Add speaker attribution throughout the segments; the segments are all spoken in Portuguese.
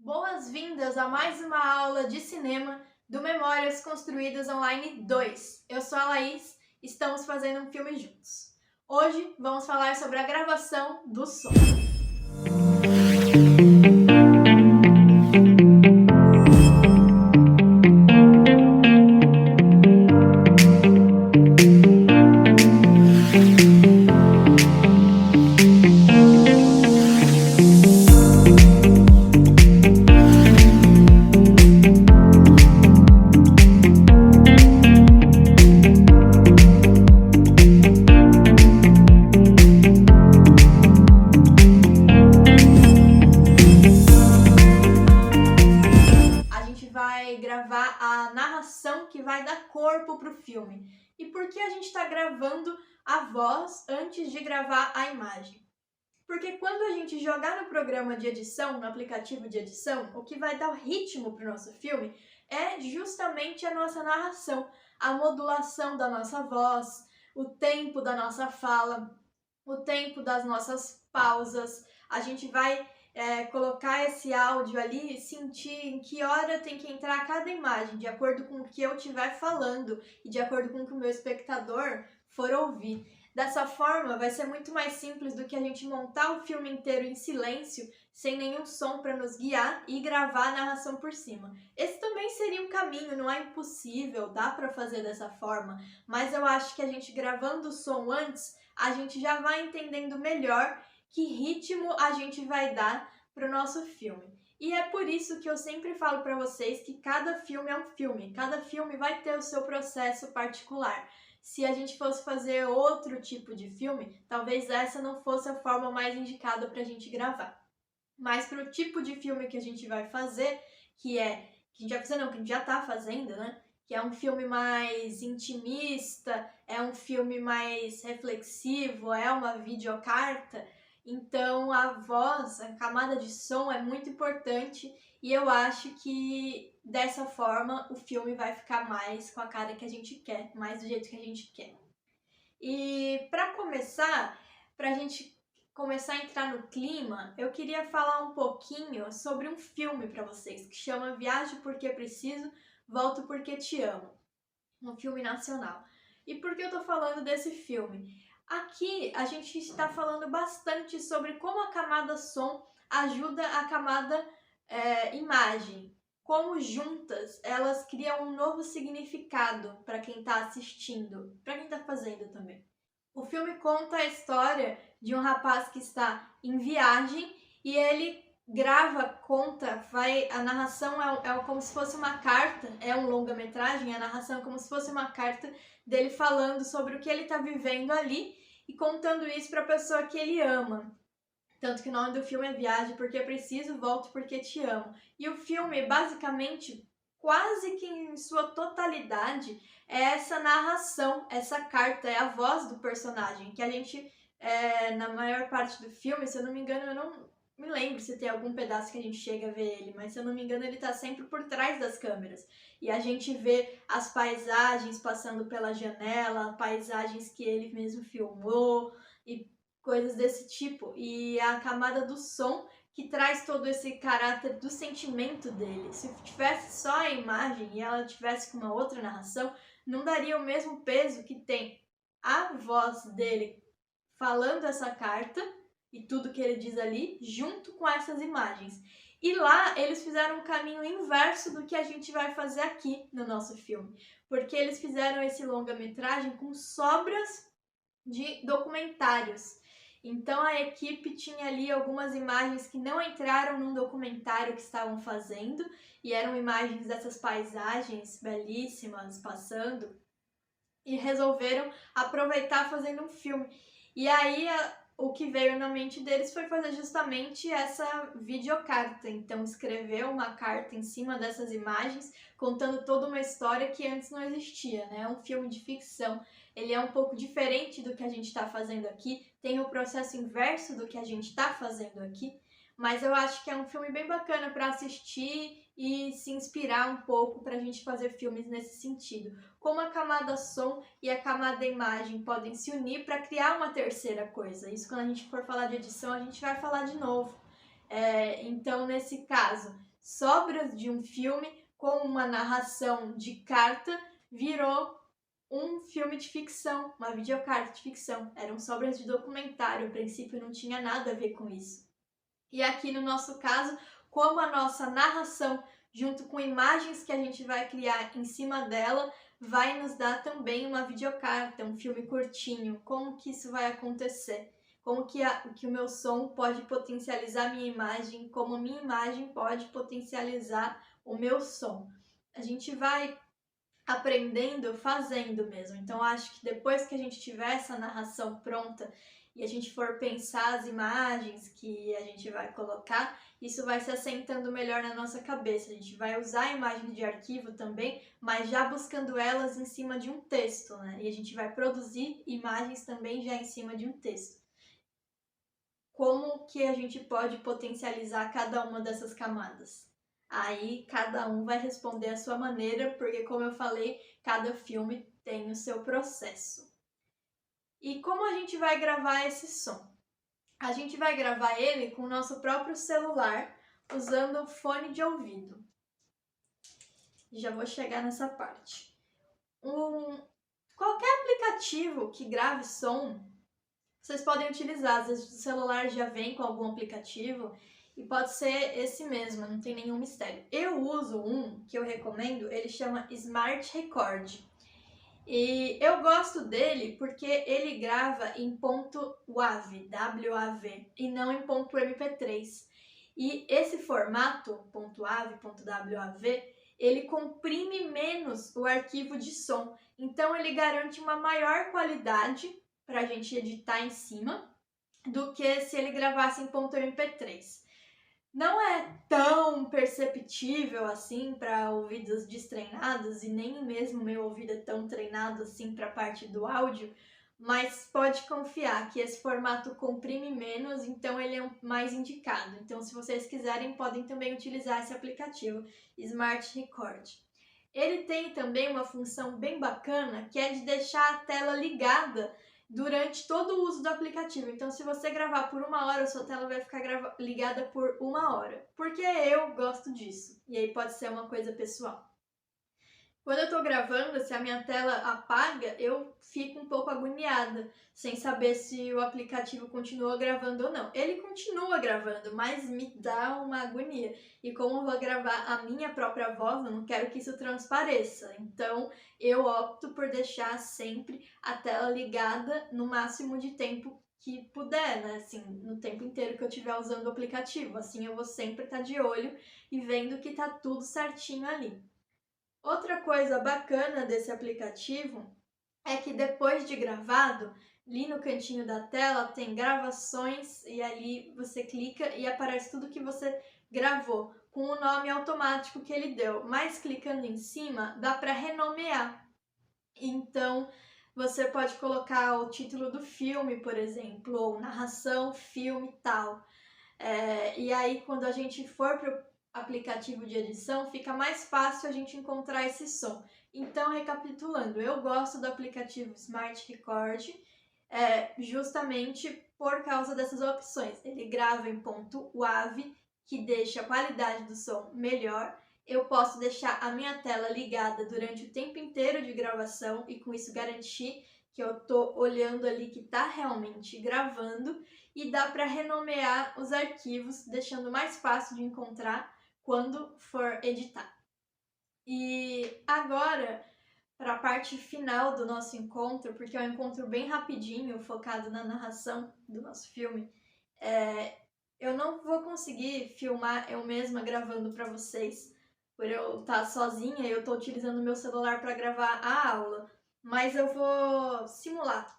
Speaker 1: Boas-vindas a mais uma aula de cinema do Memórias Construídas Online 2. Eu sou a Laís, estamos fazendo um filme juntos. Hoje vamos falar sobre a gravação do som. Vai gravar a narração que vai dar corpo para o filme. E por que a gente está gravando a voz antes de gravar a imagem? Porque quando a gente jogar no programa de edição, no aplicativo de edição, o que vai dar o ritmo para o nosso filme é justamente a nossa narração, a modulação da nossa voz, o tempo da nossa fala, o tempo das nossas pausas. A gente vai colocar esse áudio ali e sentir em que hora tem que entrar cada imagem, de acordo com o que eu estiver falando e de acordo com o que o meu espectador for ouvir. Dessa forma, vai ser muito mais simples do que a gente montar o filme inteiro em silêncio, sem nenhum som para nos guiar e gravar a narração por cima. Esse também seria um caminho, não é impossível, dá para fazer dessa forma, mas eu acho que a gente gravando o som antes, a gente já vai entendendo melhor que ritmo a gente vai dar para o nosso filme. E é por isso que eu sempre falo para vocês que cada filme é um filme, cada filme vai ter o seu processo particular. Se a gente fosse fazer outro tipo de filme, talvez essa não fosse a forma mais indicada para a gente gravar. Mas para o tipo de filme que a gente vai fazer, que a gente já está fazendo, né? Que é um filme mais intimista, é um filme mais reflexivo, é uma videocarta. Então a voz, a camada de som é muito importante e eu acho que dessa forma o filme vai ficar mais com a cara que a gente quer, mais do jeito que a gente quer. E para começar, para a gente começar a entrar no clima, eu queria falar um pouquinho sobre um filme para vocês que chama Viajo Porque Preciso, Volto Porque Te Amo, um filme nacional. E por que eu tô falando desse filme? Aqui a gente está falando bastante sobre como a camada som ajuda a camada imagem. Como juntas elas criam um novo significado para quem está assistindo, para quem está fazendo também. O filme conta a história de um rapaz que está em viagem e ele grava, conta, a narração é como se fosse uma carta, é um longa-metragem, a narração é como se fosse uma carta dele falando sobre o que ele está vivendo ali e contando isso para a pessoa que ele ama. Tanto que o nome do filme é Viagem Porque Preciso, Volto Porque Te Amo. E o filme, basicamente, quase que em sua totalidade, é essa narração, essa carta, é a voz do personagem, que a gente, na maior parte do filme, se eu não me engano, eu não me lembro se tem algum pedaço que a gente chega a ver ele, mas se eu não me engano ele tá sempre por trás das câmeras. E a gente vê as paisagens passando pela janela, paisagens que ele mesmo filmou e coisas desse tipo. E a camada do som que traz todo esse caráter do sentimento dele. Se tivesse só a imagem e ela tivesse com uma outra narração, não daria o mesmo peso que tem a voz dele falando essa carta e tudo que ele diz ali, junto com essas imagens. E lá eles fizeram um caminho inverso do que a gente vai fazer aqui no nosso filme, porque eles fizeram esse longa-metragem com sobras de documentários. Então a equipe tinha ali algumas imagens que não entraram num documentário que estavam fazendo, e eram imagens dessas paisagens belíssimas passando, e resolveram aproveitar fazendo um filme. E aí o que veio na mente deles foi fazer justamente essa videocarta. Então escrever uma carta em cima dessas imagens, contando toda uma história que antes não existia, né? É um filme de ficção. Ele é um pouco diferente do que a gente está fazendo aqui, tem o processo inverso do que a gente está fazendo aqui, mas eu acho que é um filme bem bacana para assistir e se inspirar um pouco para a gente fazer filmes nesse sentido. Como a camada som e a camada imagem podem se unir para criar uma terceira coisa. Isso, quando a gente for falar de edição, a gente vai falar de novo. Então, nesse caso, sobras de um filme com uma narração de carta virou um filme de ficção, uma videocarta de ficção. Eram sobras de documentário, a princípio não tinha nada a ver com isso. E aqui no nosso caso, como a nossa narração, junto com imagens que a gente vai criar em cima dela, vai nos dar também uma videocarta, um filme curtinho. Como que isso vai acontecer? Como que o meu som pode potencializar a minha imagem, como a minha imagem pode potencializar o meu som. A gente vai aprendendo fazendo mesmo. Então acho que depois que a gente tiver essa narração pronta e a gente for pensar as imagens que a gente vai colocar, isso vai se assentando melhor na nossa cabeça. A gente vai usar imagens de arquivo também, mas já buscando elas em cima de um texto, né? E a gente vai produzir imagens também já em cima de um texto. Como que a gente pode potencializar cada uma dessas camadas? Aí cada um vai responder à sua maneira, porque como eu falei, cada filme tem o seu processo. E como a gente vai gravar esse som? A gente vai gravar ele com o nosso próprio celular, usando o fone de ouvido. Já vou chegar nessa parte. Qualquer aplicativo que grave som, vocês podem utilizar. Às vezes o celular já vem com algum aplicativo e pode ser esse mesmo, não tem nenhum mistério. Eu uso um que eu recomendo, ele chama Smart Record. E eu gosto dele porque ele grava em ponto WAV, W-A-V, e não em ponto MP3. E esse formato, ponto .wav, ponto .wav, ele comprime menos o arquivo de som. Então ele garante uma maior qualidade para a gente editar em cima do que se ele gravasse em ponto MP3. Não é tão perceptível assim para ouvidos destreinados e nem mesmo meu ouvido é tão treinado assim para a parte do áudio, mas pode confiar que esse formato comprime menos, então ele é mais indicado. Então, se vocês quiserem, podem também utilizar esse aplicativo Smart Record. Ele tem também uma função bem bacana, que é de deixar a tela ligada durante todo o uso do aplicativo. Então, se você gravar por 1 hora, a sua tela vai ficar ligada por 1 hora. Porque eu gosto disso. E aí pode ser uma coisa pessoal. Quando eu tô gravando, se a minha tela apaga, eu fico um pouco agoniada, sem saber se o aplicativo continua gravando ou não. Ele continua gravando, mas me dá uma agonia. E como eu vou gravar a minha própria voz, eu não quero que isso transpareça. Então, eu opto por deixar sempre a tela ligada no máximo de tempo que puder, né? Assim, no tempo inteiro que eu estiver usando o aplicativo. Assim, eu vou sempre estar de olho e vendo que tá tudo certinho ali. Outra coisa bacana desse aplicativo é que depois de gravado, ali no cantinho da tela tem gravações e ali você clica e aparece tudo que você gravou com o nome automático que ele deu. Mas clicando em cima dá para renomear. Então você pode colocar o título do filme, por exemplo, ou narração, filme tal. E aí quando a gente for para aplicativo de edição, fica mais fácil a gente encontrar esse som. Então, recapitulando, eu gosto do aplicativo Smart Record justamente por causa dessas opções. Ele grava em ponto WAV, que deixa a qualidade do som melhor. Eu posso deixar a minha tela ligada durante o tempo inteiro de gravação e com isso garantir que eu tô olhando ali que tá realmente gravando, e dá para renomear os arquivos, deixando mais fácil de encontrar quando for editar. E agora, para a parte final do nosso encontro, porque é um encontro bem rapidinho, focado na narração do nosso filme, eu não vou conseguir filmar eu mesma gravando para vocês, por eu estar sozinha e eu estou utilizando o meu celular para gravar a aula, mas eu vou simular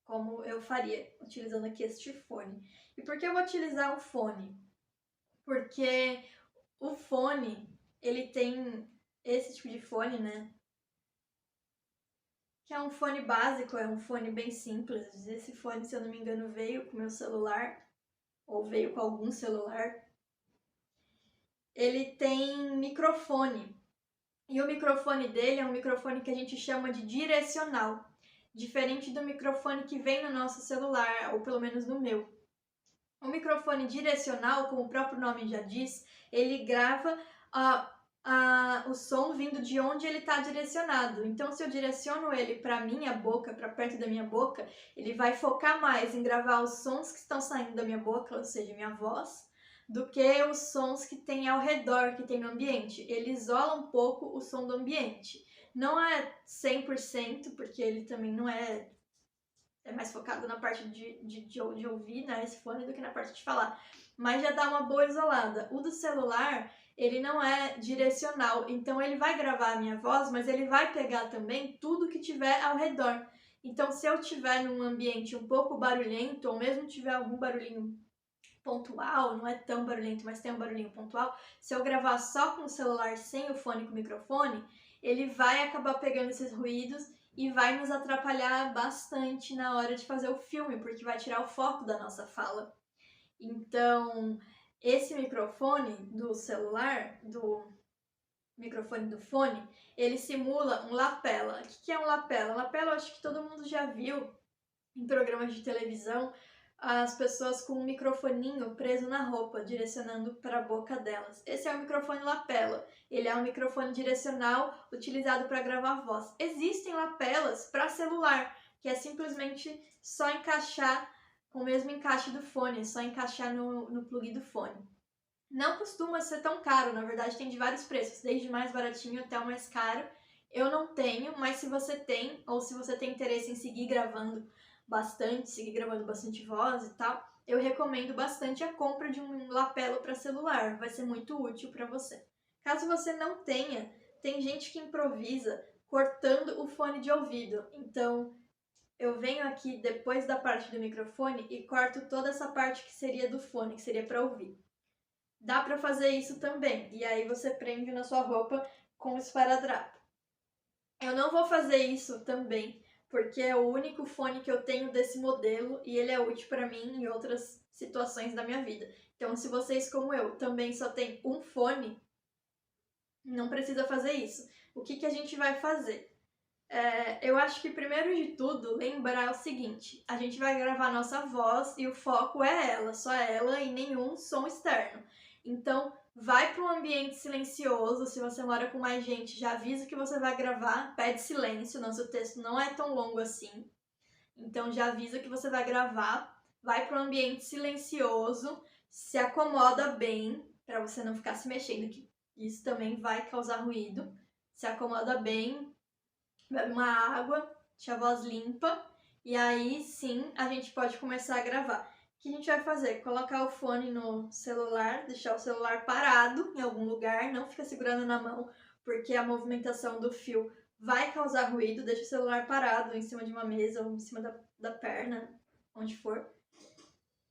Speaker 1: como eu faria, utilizando aqui este fone. E por que eu vou utilizar um fone? Porque o fone, ele tem esse tipo de fone, né? Que é um fone básico, é um fone bem simples. Esse fone, se eu não me engano, veio com o meu celular, ou veio com algum celular. Ele tem microfone. E o microfone dele é um microfone que a gente chama de direcional, diferente do microfone que vem no nosso celular, ou pelo menos no meu. O microfone direcional, como o próprio nome já diz, ele grava o som vindo de onde ele está direcionado. Então, se eu direciono ele para minha boca, para perto da minha boca, ele vai focar mais em gravar os sons que estão saindo da minha boca, ou seja, minha voz, do que os sons que tem ao redor, que tem no ambiente. Ele isola um pouco o som do ambiente. Não é 100%, porque ele também não é mais focado na parte de ouvir, né, esse fone, do que na parte de falar. Mas já dá uma boa isolada. O do celular, ele não é direcional, então ele vai gravar a minha voz, mas ele vai pegar também tudo que tiver ao redor. Então, se eu tiver num ambiente um pouco barulhento, ou mesmo tiver algum barulhinho pontual, não é tão barulhento, mas tem um barulhinho pontual, se eu gravar só com o celular sem o fone com o microfone, ele vai acabar pegando esses ruídos e vai nos atrapalhar bastante na hora de fazer o filme, porque vai tirar o foco da nossa fala. Então, esse microfone do celular, do microfone do fone, ele simula um lapela. O que é um lapela? Um lapela eu acho que todo mundo já viu em programas de televisão, as pessoas com um microfoninho preso na roupa, direcionando para a boca delas. Esse é o microfone lapela. Ele é um microfone direcional utilizado para gravar voz. Existem lapelas para celular, que é simplesmente só encaixar com o mesmo encaixe do fone, só encaixar no plug do fone. Não costuma ser tão caro, na verdade tem de vários preços, desde o mais baratinho até o mais caro. Eu não tenho, mas se você tem, ou se você tem interesse em seguir gravando bastante voz e tal, eu recomendo bastante a compra de um lapela para celular, vai ser muito útil para você. Caso você não tenha, tem gente que improvisa cortando o fone de ouvido, então eu venho aqui depois da parte do microfone e corto toda essa parte que seria do fone, que seria para ouvir. Dá para fazer isso também, e aí você prende na sua roupa com o esparadrapo. Eu não vou fazer isso também, porque é o único fone que eu tenho desse modelo e ele é útil para mim em outras situações da minha vida. Então, se vocês, como eu, também só tem um fone, não precisa fazer isso. O que a gente vai fazer? Eu acho que, primeiro de tudo, lembrar o seguinte: a gente vai gravar nossa voz e o foco é ela, só ela e nenhum som externo. Então, vai para um ambiente silencioso. Se você mora com mais gente, já avisa que você vai gravar, pede silêncio, nosso texto não é tão longo assim. Então, já avisa que você vai gravar, vai para um ambiente silencioso, se acomoda bem, para você não ficar se mexendo, que isso também vai causar ruído. Se acomoda bem, bebe uma água, deixa a voz limpa, e aí sim a gente pode começar a gravar. O que a gente vai fazer? Colocar o fone no celular, deixar o celular parado em algum lugar, não fica segurando na mão, porque a movimentação do fio vai causar ruído. Deixa o celular parado em cima de uma mesa ou em cima da perna, onde for.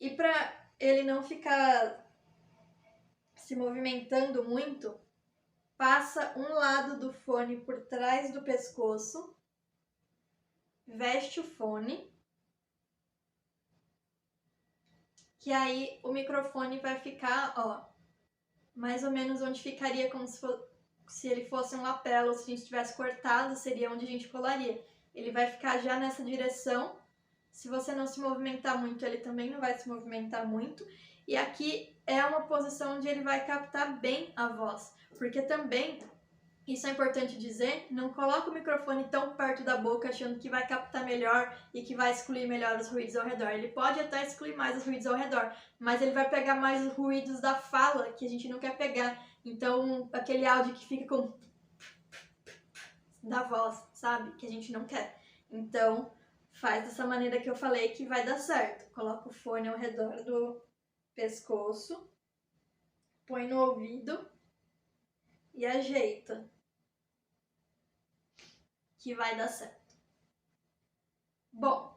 Speaker 1: E para ele não ficar se movimentando muito, passa um lado do fone por trás do pescoço, veste o fone, que aí o microfone vai ficar, ó, mais ou menos onde ficaria, como se ele fosse um lapela, ou se a gente tivesse cortado, seria onde a gente colaria. Ele vai ficar já nessa direção. Se você não se movimentar muito, ele também não vai se movimentar muito. E aqui é uma posição onde ele vai captar bem a voz, porque também, isso é importante dizer, não coloca o microfone tão perto da boca achando que vai captar melhor e que vai excluir melhor os ruídos ao redor. Ele pode até excluir mais os ruídos ao redor, mas ele vai pegar mais os ruídos da fala que a gente não quer pegar. Então, aquele áudio que fica com da voz, sabe? Que a gente não quer. Então, faz dessa maneira que eu falei que vai dar certo. Coloca o fone ao redor do pescoço, põe no ouvido e ajeita, que vai dar certo. Bom,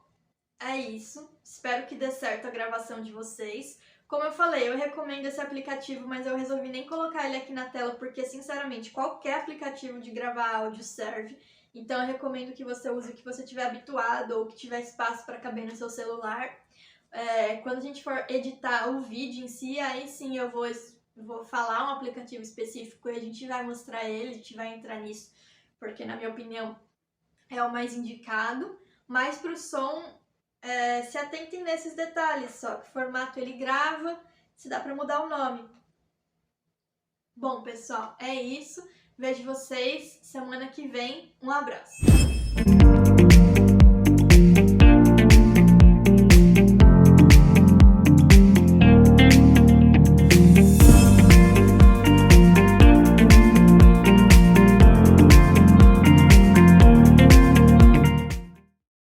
Speaker 1: é isso. Espero que dê certo a gravação de vocês. Como eu falei, eu recomendo esse aplicativo, mas eu resolvi nem colocar ele aqui na tela porque, sinceramente, qualquer aplicativo de gravar áudio serve. Então eu recomendo que você use o que você tiver habituado ou que tiver espaço para caber no seu celular. Quando a gente for editar o vídeo em si, aí sim eu vou falar um aplicativo específico e a gente vai mostrar ele, a gente vai entrar nisso, porque na minha opinião é o mais indicado. Mas para o som, se atentem nesses detalhes só, que formato ele grava, se dá para mudar o nome. Bom, pessoal, é isso. Vejo vocês semana que vem. Um abraço!